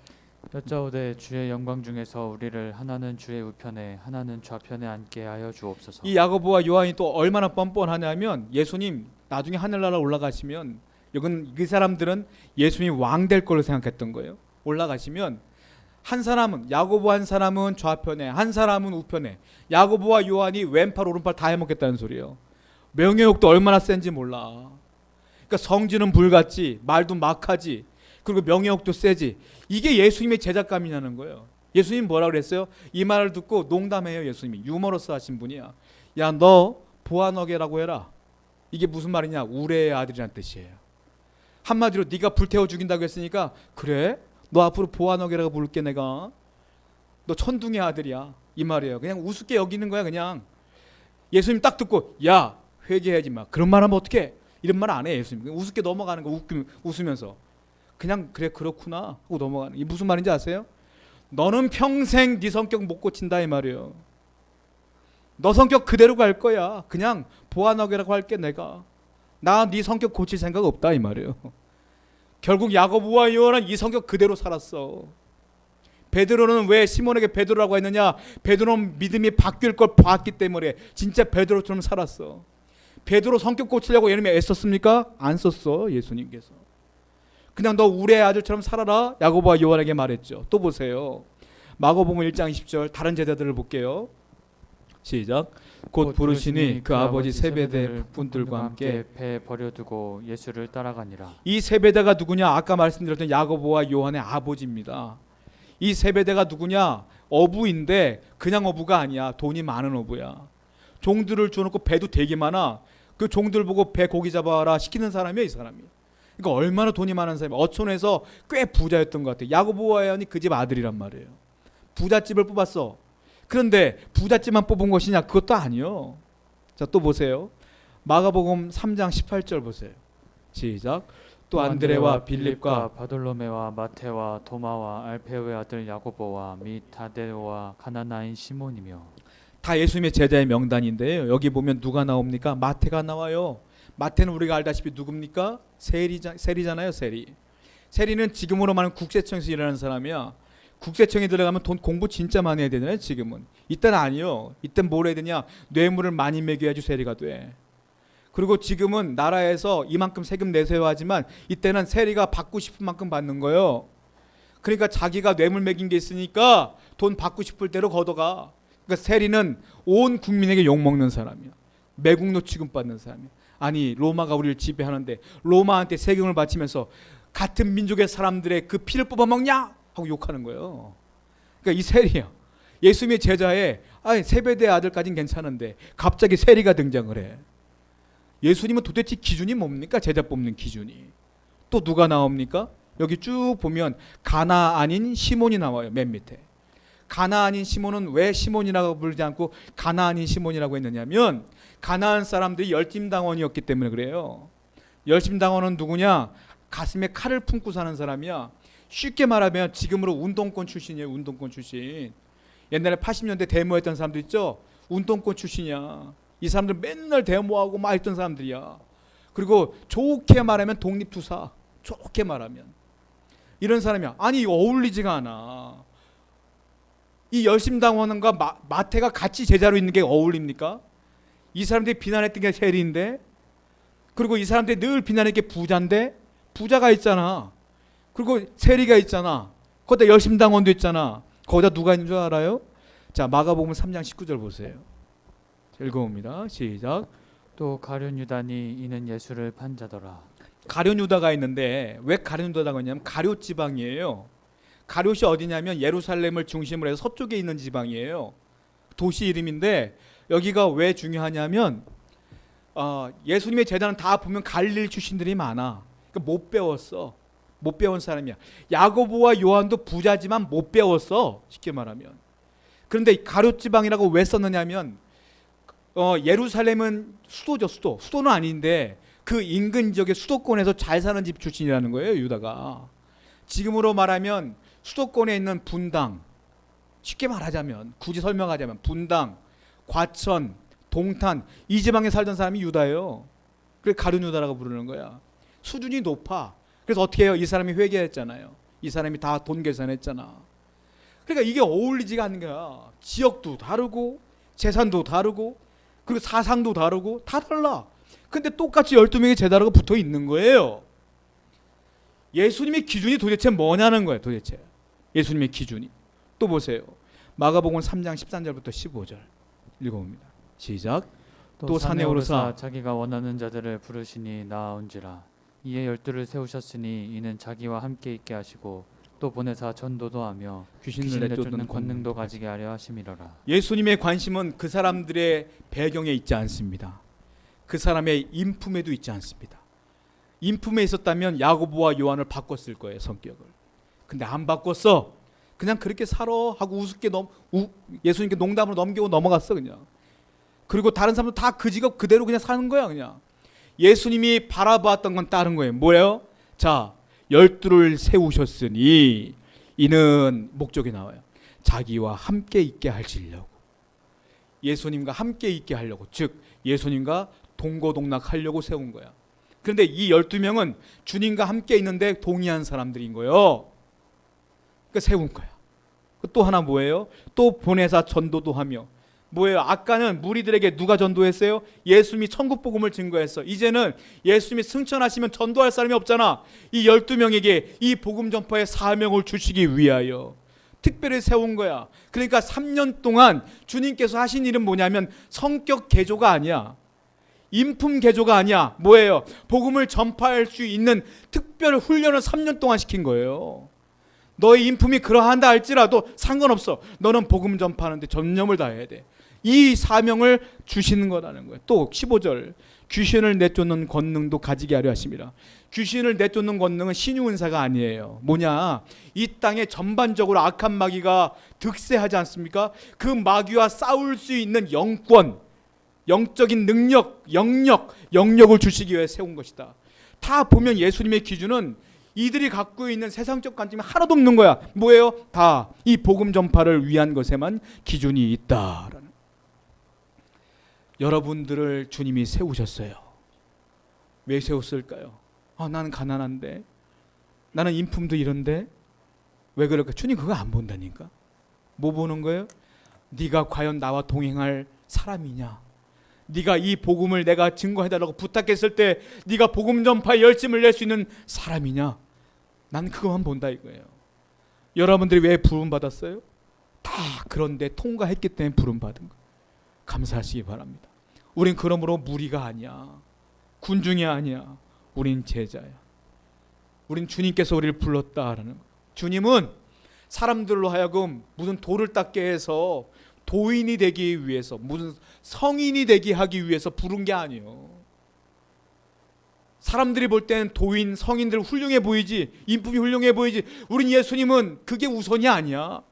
S2: 여짜오되 주의 영광 중에서 우리를 하나는 주의 우편에 하나는 좌편에 앉게 하여 주옵소서.
S1: 이 야고보와 요한이 또 얼마나 뻔뻔하냐면 예수님 나중에 하늘나라 올라가시면 여긴 그 사람들은 예수님이 왕 될 걸로 생각했던 거예요. 올라가시면 한 사람은 야고보 한 사람은 좌편에 한 사람은 우편에 야고보와 요한이 왼팔 오른팔 다 해먹겠다는 소리예요. 명예욕도 얼마나 센지 몰라. 그러니까 성질은 불같지 말도 막하지 그리고 명예욕도 세지. 이게 예수님의 제작감이냐는 거예요. 예수님 뭐라 그랬어요? 이 말을 듣고 농담해요. 예수님이 유머러스 하신 분이야. 야 너 보아너게라고 해라. 이게 무슨 말이냐? 우레의 아들이란 뜻이에요. 한마디로 네가 불태워 죽인다고 했으니까 그래? 너 앞으로 보아너게라고 부를게 내가. 너 천둥의 아들이야. 이 말이에요. 그냥 우습게 여기는 거야 그냥. 예수님 딱 듣고 야 회개하지 마. 그런 말 하면 어떡해? 이런 말 안 해 예수님. 우습게 넘어가는 거 웃으면서. 그냥 그래 그렇구나 하고 넘어가는. 이게 무슨 말인지 아세요? 너는 평생 네 성격 못 고친다 이 말이에요. 너 성격 그대로 갈 거야. 그냥 보아너게라고 할게 내가. 나 네 성격 고칠 생각 없다 이 말이에요. 결국 야고보와 요한은 이 성격 그대로 살았어. 베드로는 왜 시몬에게 베드로라고 했느냐? 베드로는 믿음이 바뀔 걸 봤기 때문에 진짜 베드로처럼 살았어. 베드로 성격 고치려고 예수님이 애썼습니까? 안 썼어 예수님께서. 그냥 너 우리의 아들처럼 살아라 야고보와 요한에게 말했죠. 또 보세요. 마가복음 1장 20절 다른 제자들을 볼게요. 시작. 곧 부르시니 그 아버지 세베대 분들과 함께
S2: 배 버려두고 예수를 따라가니라.
S1: 이 세베대가 누구냐? 아까 말씀드렸던 야고보와 요한의 아버지입니다. 이 세베대가 누구냐? 어부인데 그냥 어부가 아니야. 돈이 많은 어부야. 종들을 줘놓고 배도 되게 많아. 그 종들 보고 배 고기 잡아라 시키는 사람이야, 이 사람이. 그러니까 얼마나 돈이 많은 사람이. 어촌에서 꽤 부자였던 것 같아. 야고보와 요한이 그 집 아들이란 말이에요. 부잣집을 뽑았어. 그런데 부잣집만 뽑은 것이냐? 그것도 아니요. 자, 또 보세요. 마가복음 3장 18절 보세요. 시작. 또 안드레와 빌립과
S2: 바돌로메와 마테와 도마와 알페오의 아들 야고보와 및 다데오와 가나나인 시몬이며.
S1: 다 예수님의 제자의 명단인데요. 여기 보면 누가 나옵니까? 마태가 나와요. 마태는 우리가 알다시피 누굽니까? 세리잖아요. 세리는 지금으로 말하면 국세청에서 일하는 사람이야. 국세청에 들어가면 돈 공부 진짜 많이 해야 되잖아요. 지금은. 이때는 아니요. 이때는 뭘 해야 되냐? 뇌물을 많이 매겨야지 세리가 돼. 그리고 지금은 나라에서 이만큼 세금 내세요 하지만 이때는 세리가 받고 싶은 만큼 받는 거예요. 그러니까 자기가 뇌물 매긴 게 있으니까 돈 받고 싶을 대로 걷어가. 그러니까 세리는 온 국민에게 욕먹는 사람이야. 매국노 취급받는 사람이야. 아니, 로마가 우리를 지배하는데 로마한테 세금을 바치면서 같은 민족의 사람들의 그 피를 뽑아먹냐? 하고 욕하는 거예요. 그러니까 이 세리야. 예수님의 제자에 세베대 아들까지는 괜찮은데 갑자기 세리가 등장을 해. 예수님은 도대체 기준이 뭡니까? 제자 뽑는 기준이. 또 누가 나옵니까? 여기 쭉 보면 가나안인 시몬이 나와요. 맨 밑에. 가나안인 시몬은 왜 시몬이라고 부르지 않고 가나안인 시몬이라고 했느냐면 가나안 사람들이 열심당원이었기 때문에 그래요. 열심당원은 누구냐? 가슴에 칼을 품고 사는 사람이야. 쉽게 말하면 지금으로 운동권 출신이에요. 운동권 출신. 옛날에 80년대 데모했던 사람들 있죠? 운동권 출신이야. 이 사람들 맨날 데모하고 막 했던 사람들이야. 그리고 좋게 말하면 독립투사. 좋게 말하면. 이런 사람이야. 아니 어울리지가 않아. 이 열심당원과 마태가 같이 제자로 있는 게 어울립니까? 이 사람들이 비난했던 게 세리인데, 그리고 이 사람들이 늘 비난했던 게 부자인데, 부자가 있잖아. 그리고 세리가 있잖아. 거기다 열심당원도 있잖아. 거기다 누가 있는 줄 알아요? 자, 마가복음 3장 19절 보세요. 읽어봅니다. 시작.
S2: 또 가룟 유다니 이는 예수를 판자더라.
S1: 가룟 유다가 있는데 왜 가룟 유다가 있냐면 가룟 지방이에요. 가룟이 어디냐면 예루살렘을 중심으로 해서 서쪽에 있는 지방이에요. 도시 이름인데 여기가 왜 중요하냐면 예수님의 제자는 다 보면 갈릴리 출신들이 많아. 그러니까 못 배웠어. 못 배운 사람이야. 야고보와 요한도 부자지만 못 배웠어. 쉽게 말하면. 그런데 가룟 지방이라고 왜 썼느냐면 예루살렘은 수도죠. 수도는 아닌데 그 인근 지역의 수도권에서 잘 사는 집 출신이라는 거예요. 유다가. 지금으로 말하면 수도권에 있는 분당, 쉽게 말하자면 굳이 설명하자면 분당, 과천, 동탄 이 지방에 살던 사람이 유다예요. 그래서 가룟 유다라고 부르는 거야. 수준이 높아. 그래서 어떻게 해요? 이 사람이 회개했잖아요. 이 사람이 다 돈 계산했잖아. 그러니까 이게 어울리지가 않는 거야. 지역도 다르고 재산도 다르고 그리고 사상도 다르고 다 달라. 근데 똑같이 12명의 제자라고 붙어 있는 거예요. 예수님의 기준이 도대체 뭐냐는 거예요. 도대체 예수님의 기준이. 또 보세요. 마가복음 3장 13절부터 15절 읽어봅니다. 시작.
S2: 또 산에 오르사 자기가 원하는 자들을 부르시니 나아온지라. 이에 12를 세우셨으니 이는 자기와 함께 있게 하시고 또 보내사 전도도 하며 귀신을 내쫓는 권능도 가지게 하려 하심이로라.
S1: 예수님의 관심은 그 사람들의 배경에 있지 않습니다. 그 사람의 인품에도 있지 않습니다. 인품에 있었다면 야고보와 요한을 바꿨을 거예요. 성격을. 근데 안 바꿨어. 그냥 그렇게 살아 하고 우습게 예수님께 농담으로 넘기고 넘어갔어 그냥. 그리고 다른 사람도 다 그 직업 그대로 그냥 사는 거야 그냥. 예수님이 바라봤던 건 다른 거예요. 뭐예요? 자, 12를 세우셨으니 이는 목적이 나와요. 자기와 함께 있게 하시려고. 예수님과 함께 있게 하려고. 즉 예수님과 동고동락하려고 세운 거야. 그런데 이 12명은 주님과 함께 있는데 동의한 사람들인 거예요. 그러니까 세운 거야. 또 하나 뭐예요? 또 보내사 전도도 하며. 뭐예요? 아까는 무리들에게 누가 전도했어요? 예수님이 천국 복음을 증거했어. 이제는 예수님이 승천하시면 전도할 사람이 없잖아. 이 12명에게 이 복음 전파의 사명을 주시기 위하여 특별히 세운 거야. 그러니까 3년 동안 주님께서 하신 일은 뭐냐면 성격 개조가 아니야. 인품 개조가 아니야. 뭐예요? 복음을 전파할 수 있는 특별 훈련을 3년 동안 시킨 거예요. 너의 인품이 그러한다 할지라도 상관없어. 너는 복음 전파하는데 전념을 다해야 돼. 이 사명을 주시는 거라는 거예요. 또 15절 귀신을 내쫓는 권능도 가지게 하려 하심이라. 귀신을 내쫓는 권능은 신유 은사가 아니에요. 뭐냐? 이 땅에 전반적으로 악한 마귀가 득세하지 않습니까? 그 마귀와 싸울 수 있는 영권, 영적인 능력, 영역을 주시기 위해 세운 것이다. 다 보면 예수님의 기준은 이들이 갖고 있는 세상적 관점이 하나도 없는 거야. 뭐예요? 다 이 복음 전파를 위한 것에만 기준이 있다라는. 여러분들을 주님이 세우셨어요. 왜 세웠을까요? 나는 가난한데, 나는 인품도 이런데 왜 그럴까? 주님 그거 안 본다니까. 뭐 보는 거예요? 네가 과연 나와 동행할 사람이냐? 네가 이 복음을 내가 증거해달라고 부탁했을 때 네가 복음 전파에 열심을 낼 수 있는 사람이냐? 난 그것만 본다 이거예요. 여러분들이 왜 부름 받았어요? 다 그런데 통과했기 때문에 부름 받은 거. 감사하시기 바랍니다. 우린 그러므로 무리가 아니야. 군중이 아니야. 우린 제자야. 우린 주님께서 우리를 불렀다라는 거. 주님은 사람들로 하여금 무슨 돌을 닦게 해서 도인이 되기 위해서, 무슨 성인이 되게 하기 위해서 부른 게 아니에요. 사람들이 볼 때는 도인, 성인들 훌륭해 보이지, 인품이 훌륭해 보이지. 우린 예수님은 그게 우선이 아니야.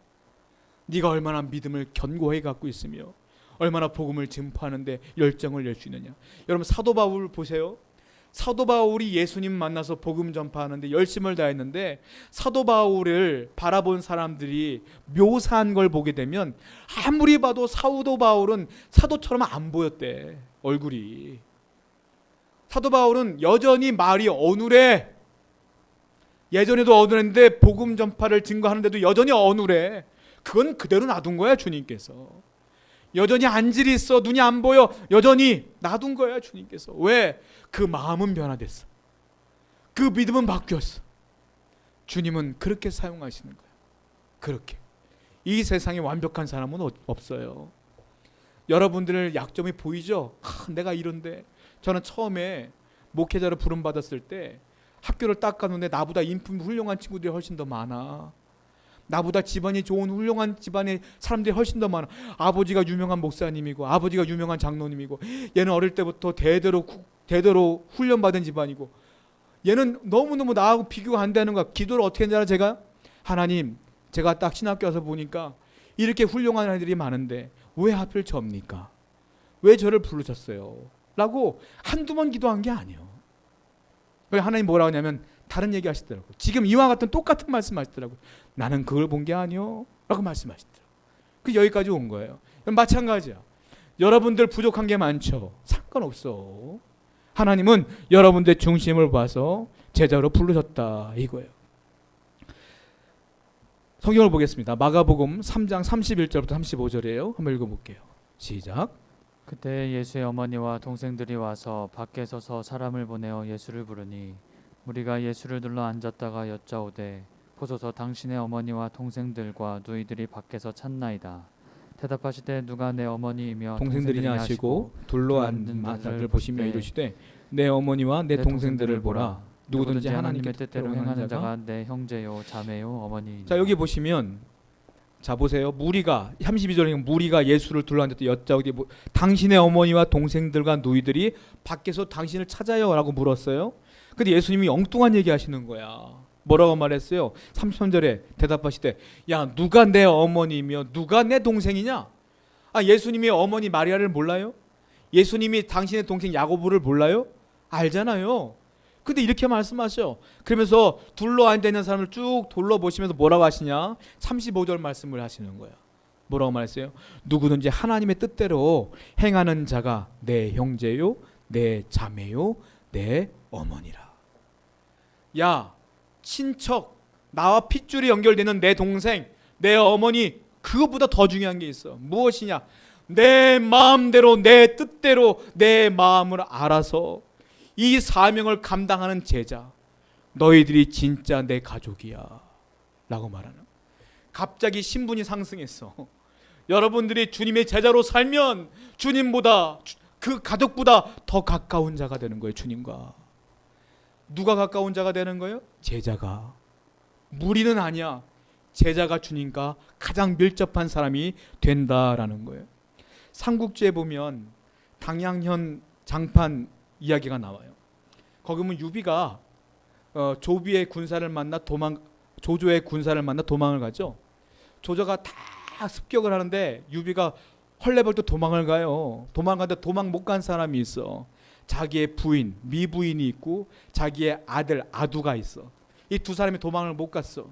S1: 네가 얼마나 믿음을 견고하게 갖고 있으며 얼마나 복음을 전파하는데 열정을 낼 수 있느냐. 여러분 사도 바울 보세요. 사도 바울이 예수님 만나서 복음 전파하는데 열심을 다했는데 사도 바울을 바라본 사람들이 묘사한 걸 보게 되면 아무리 봐도 사도 바울은 사도처럼 안 보였대. 얼굴이. 사도 바울은 여전히 말이 어눌해. 예전에도 어눌했는데 복음 전파를 증거하는데도 여전히 어눌해. 그건 그대로 놔둔 거야 주님께서. 여전히 안질이 있어. 눈이 안 보여. 여전히 놔둔 거야 주님께서. 왜? 그 마음은 변화됐어. 그 믿음은 바뀌었어. 주님은 그렇게 사용하시는 거야. 그렇게. 이 세상에 완벽한 사람은 없어요. 여러분들 약점이 보이죠? 내가 이런데. 저는 처음에 목회자로 부름 받았을 때 학교를 딱 가는데 나보다 인품이 훌륭한 친구들이 훨씬 더 많아. 나보다 집안이 좋은 훌륭한 집안의 사람들이 훨씬 더 많아. 아버지가 유명한 목사님이고 아버지가 유명한 장로님이고 얘는 어릴 때부터 대대로 훈련받은 집안이고 얘는 너무너무 나하고 비교가 안 되는 거야. 기도를 어떻게 했냐면 제가 하나님, 제가 딱 신학교 와서 보니까 이렇게 훌륭한 아이들이 많은데 왜 하필 접니까? 왜 저를 부르셨어요? 라고 한두 번 기도한 게 아니에요. 하나님 뭐라고 하냐면 다른 얘기 하시더라고요. 지금 이와 같은 똑같은 말씀 하시더라고요. 나는 그걸 본 게 아니요 라고 말씀하시더라고요. 그 여기까지 온 거예요. 마찬가지야. 여러분들 부족한 게 많죠. 상관없어. 하나님은 여러분들 중심을 봐서 제자로 부르셨다 이거예요. 성경을 보겠습니다. 마가복음 3장 31절부터 35절이에요. 한번 읽어볼게요. 시작.
S2: 그때 예수의 어머니와 동생들이 와서 밖에 서서 사람을 보내어 예수를 부르니 무리가 예수를 둘러 앉았다가 여짜오되 보소서 당신의 어머니와 동생들과 누이들이 밖에서 찾나이다. 대답하시되 누가 내 어머니이며
S1: 동생들이냐 하시고 둘러 앉은 자들 보시며 이르시되 내 어머니와 내 동생들을 보라. 누구든지 하나님의 뜻대로 행하는 자가
S2: 내 형제요 자매요 어머니이니라.
S1: 자 여기 보시면 자 보세요. 무리가 32절에 무리가 예수를 둘러앉았다 여짜오되 당신의 어머니와 동생들과 누이들이 밖에서 당신을 찾아요라고 물었어요. 근데 예수님이 엉뚱한 얘기 하시는 거야. 뭐라고 말했어요? 33절에 대답하시되 야 누가 내 어머니며 누가 내 동생이냐? 예수님이 어머니 마리아를 몰라요? 예수님이 당신의 동생 야고보를 몰라요? 알잖아요. 근데 이렇게 말씀하셔요. 그러면서 둘러앉아 있는 사람을 쭉 둘러보시면서 뭐라고 하시냐? 35절 말씀을 하시는 거예요. 뭐라고 말했어요? 누구든지 하나님의 뜻대로 행하는 자가 내 형제요, 내 자매요, 내 어머니라. 야, 친척, 나와 핏줄이 연결되는 내 동생, 내 어머니, 그것보다 더 중요한 게 있어. 무엇이냐? 내 마음대로, 내 뜻대로 내 마음을 알아서 이 사명을 감당하는 제자, 너희들이 진짜 내 가족이야 라고 말하는. 갑자기 신분이 상승했어. 여러분들이 주님의 제자로 살면 주님보다, 그 가족보다 더 가까운 자가 되는 거예요. 주님과. 누가 가까운 자가 되는 거예요? 제자가. 무리는 아니야. 제자가 주님과 가장 밀접한 사람이 된다라는 거예요. 삼국지에 보면 당양현 장판 이야기가 나와요. 거기 보면 유비가 조조의 군사를 만나 도망을 가죠. 조조가 다 습격을 하는데 유비가 헐레벌떡 도망을 가요. 도망가는데 도망 못 간 사람이 있어. 자기의 부인, 미부인이 있고 자기의 아들, 아두가 있어. 이 두 사람이 도망을 못 갔어.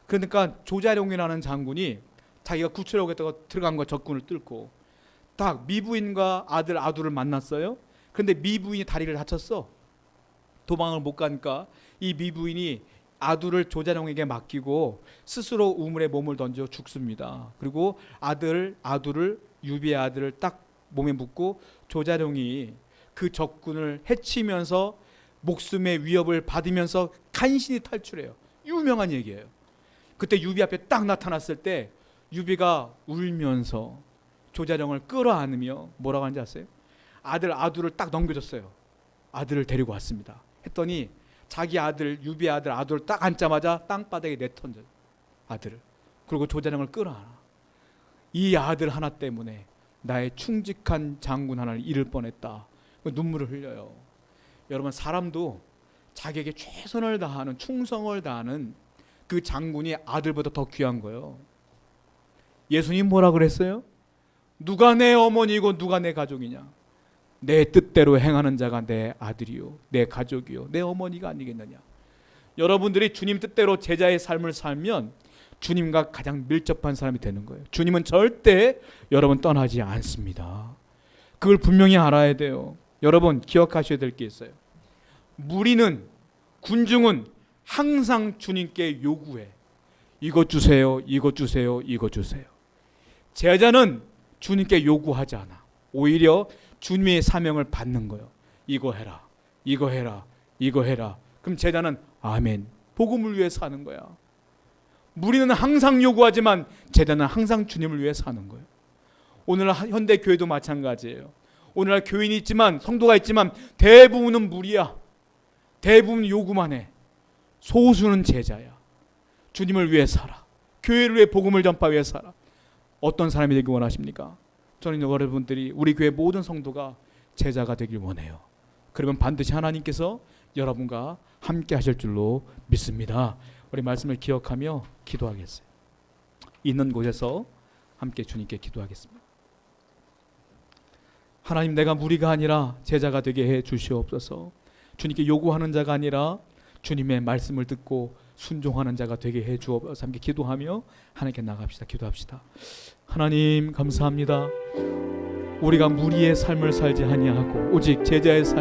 S1: 그러니까 조자룡이라는 장군이 자기가 구출하겠다고 들어간 거 적군을 뚫고 딱 미부인과 아들, 아두를 만났어요. 그런데 미부인이 다리를 다쳤어. 도망을 못 가니까 이 미부인이 아두를 조자룡에게 맡기고 스스로 우물에 몸을 던져 죽습니다. 그리고 아두를 유비의 아들을 딱 몸에 묻고 조자룡이 그 적군을 해치면서 목숨의 위협을 받으면서 간신히 탈출해요. 유명한 얘기예요. 그때 유비 앞에 딱 나타났을 때 유비가 울면서 조자룡을 끌어안으며 뭐라고 하는지 아세요? 아두를 딱 넘겨줬어요. 아들을 데리고 왔습니다. 했더니 자기 아들, 유비의 아들, 아두를 딱 앉자마자 땅바닥에 내던져요. 아들을. 그리고 조자룡을 끌어안아. 이 아들 하나 때문에 나의 충직한 장군 하나를 잃을 뻔했다. 눈물을 흘려요. 여러분, 사람도 자기에게 최선을 다하는, 충성을 다하는 그 장군이 아들보다 더 귀한 거예요. 예수님 뭐라 그랬어요? 누가 내 어머니고 누가 내 가족이냐? 내 뜻대로 행하는 자가 내 아들이요, 내 가족이요, 내 어머니가 아니겠느냐? 여러분들이 주님 뜻대로 제자의 삶을 살면 주님과 가장 밀접한 사람이 되는 거예요. 주님은 절대 여러분 떠나지 않습니다. 그걸 분명히 알아야 돼요. 여러분 기억하셔야 될 게 있어요. 무리는, 군중은 항상 주님께 요구해. 이것 주세요, 이것 주세요, 이것 주세요. 제자는 주님께 요구하지 않아. 오히려 주님의 사명을 받는 거예요. 이거 해라, 이거 해라, 이거 해라. 그럼 제자는 아멘, 복음을 위해 사는 거야. 무리는 항상 요구하지만 제자는 항상 주님을 위해 사는 거예요. 오늘날 현대 교회도 마찬가지예요. 오늘날 교인이 있지만, 성도가 있지만 대부분은 무리야. 대부분 요구만 해. 소수는 제자야. 주님을 위해 살아. 교회를 위해, 복음을 전파 위해 살아. 어떤 사람이 되길 원하십니까? 저는 여러분들이, 우리 교회 모든 성도가 제자가 되길 원해요. 그러면 반드시 하나님께서 여러분과 함께 하실 줄로 믿습니다. 우리 말씀을 기억하며 기도하겠어요. 있는 곳에서 함께 주님께 기도하겠습니다. 하나님, 내가 무리가 아니라 제자가 되게 해 주시옵소서. 주님께 요구하는 자가 아니라 주님의 말씀을 듣고 순종하는 자가 되게 해 주옵소서. 함께 기도하며 하나님께 나갑시다. 기도합시다. 하나님 감사합니다. 우리가 무리의 삶을 살지 아니하고 오직 제자의 삶